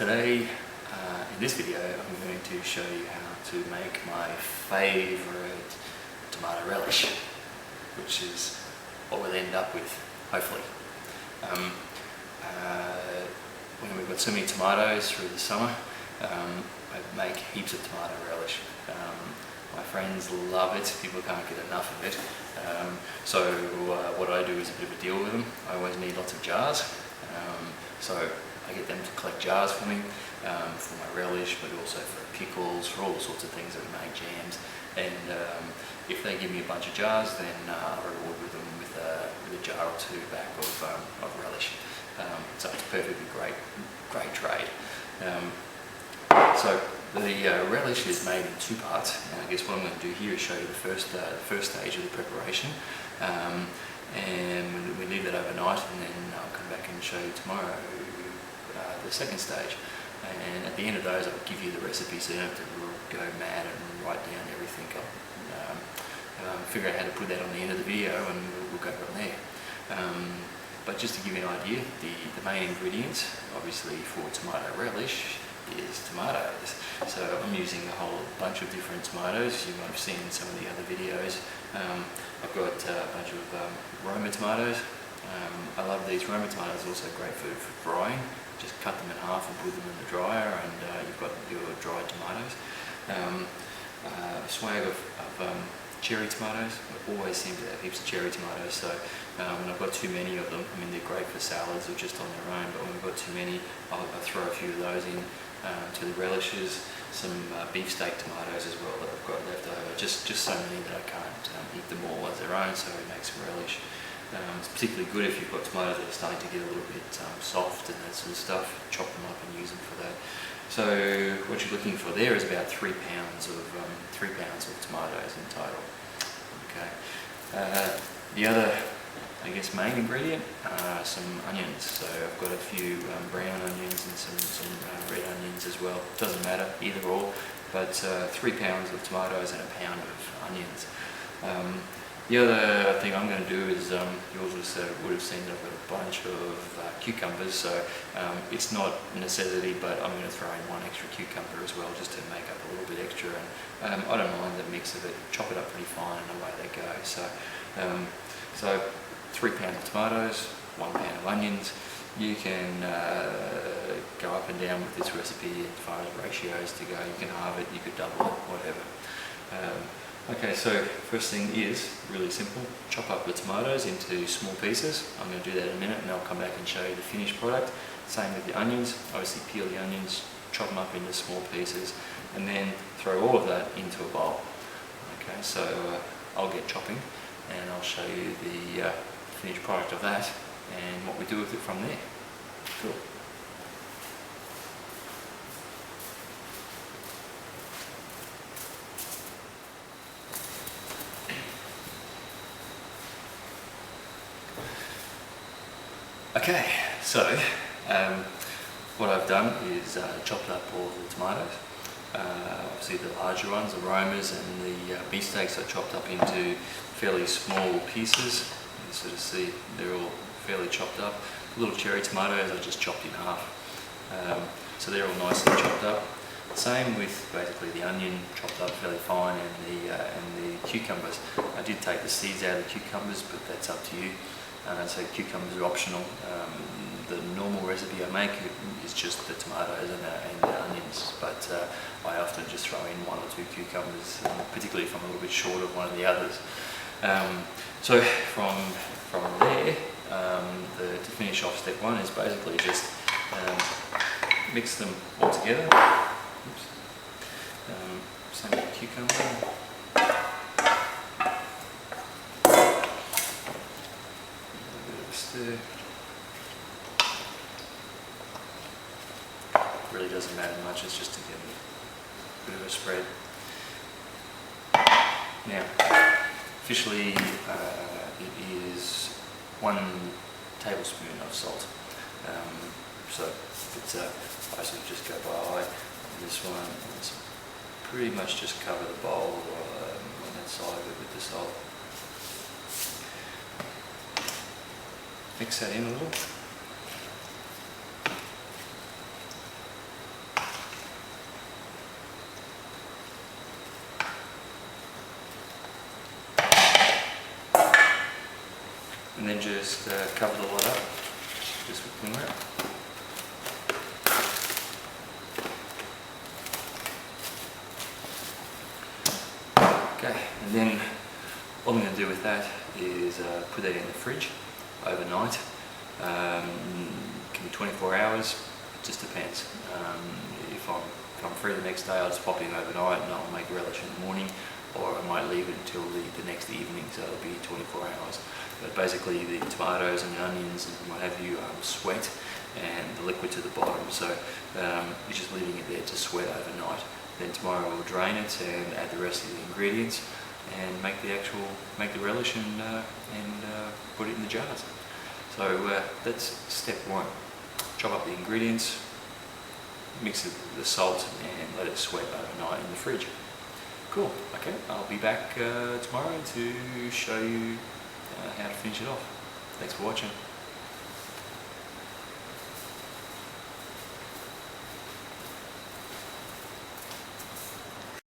Today, in this video, I'm going to show you how to make my favourite tomato relish, which is what we'll end up with, hopefully. When we've got so many tomatoes through the summer, I make heaps of tomato relish. My friends love it, people can't get enough of it. So what I do is a bit of a deal with them. I always need lots of jars. So I get them to collect jars for me, for my relish, but also for pickles, for all sorts of things that we make, jams. And if they give me a bunch of jars, then I reward with them with a jar or two back of relish. So it's a perfectly great trade. So the relish is made in two parts, and I guess what I'm going to do here is show you the first stage of the preparation. And we leave that overnight, and then I'll come back and show you tomorrow the second stage. And at the end of those, I'll give you the recipe, so you don't have to go mad and write down everything. I'll figure out how to put that on the end of the video, and we'll go from there. But just to give you an idea, the main ingredients, obviously for tomato relish, is tomatoes. So I'm using a whole bunch of different tomatoes. You might have seen in some of the other videos. I've got a bunch of Roma tomatoes. I love these Roma tomatoes, also great for frying. Just cut them in half and put them in the dryer, and you've got your dried tomatoes. A swag of cherry tomatoes. I always seem to have heaps of cherry tomatoes, so when I've got too many of them, I mean they're great for salads or just on their own, but when we've got too many, I'll throw a few of those in to the relishes. Some beefsteak tomatoes as well that I've got left over, just so many that I can't eat them all as their own, so it makes a relish. It's particularly good if you've got tomatoes that are starting to get a little bit soft and that sort of stuff. Chop them up and use them for that. So what you're looking for there is about 3 pounds of tomatoes in total. Okay. The other, I guess, main ingredient are some onions. So I've got a few brown onions and some red onions as well. Doesn't matter, either or. But 3 pounds of tomatoes and a pound of onions. The other thing I'm going to do is, you also would have seen that I've got a bunch of cucumbers, so it's not a necessity, but I'm going to throw in one extra cucumber as well, just to make up a little bit extra. And I don't mind the mix of it, chop it up pretty fine and away they go. So 3 pounds of tomatoes, 1 pound of onions. You can go up and down with this recipe as far as ratios to go. You can halve it, you could double it, whatever. Okay, so first thing is really simple. Chop up the tomatoes into small pieces. I'm going to do that in a minute, and I'll come back and show you the finished product. Same with the onions. Obviously peel the onions, chop them up into small pieces, and then throw all of that into a bowl. Okay, so I'll get chopping, and I'll show you the finished product of that and what we do with it from there. Cool. Okay, so what I've done is chopped up all the tomatoes. Obviously the larger ones, the Romas and the beefsteaks, are chopped up into fairly small pieces. You can sort of see they're all fairly chopped up. The little cherry tomatoes I just chopped in half. So they're all nicely chopped up. Same with basically the onion, chopped up fairly fine, and the cucumbers. I did take the seeds out of the cucumbers, but that's up to you. So cucumbers are optional. The normal recipe I make is just the tomatoes and the onions, but I often just throw in 1 or 2 cucumbers, particularly if I'm a little bit short of one of the others. So from there, to finish off step 1 is basically just mix them all together. Oops. Same with the cucumber. Really doesn't matter much, it's just to get a bit of a spread. Now, officially it is 1 tablespoon of salt. So it's I sort of just go by this one. It's pretty much just cover the bowl on that side of it with the salt. Mix that in a little. and then just cover the lot up just with cling wrap. Okay, and then what I'm going to do with that is put that in the fridge overnight. Can be 24 hours, it just depends. If I'm free the next day, I'll just pop in overnight and I'll make a relish in the morning, or I might leave it until the next evening, so it'll be 24 hours. But basically the tomatoes and the onions and what have you sweat, and the liquid to the bottom, so you're just leaving it there to sweat overnight. Then tomorrow we'll drain it and add the rest of the ingredients and make the relish and put it in the jars. So that's step one. Chop up the ingredients, mix it with the salt and let it sweat overnight in the fridge. Cool, okay, I'll be back tomorrow to show you how to finish it off. Thanks for watching.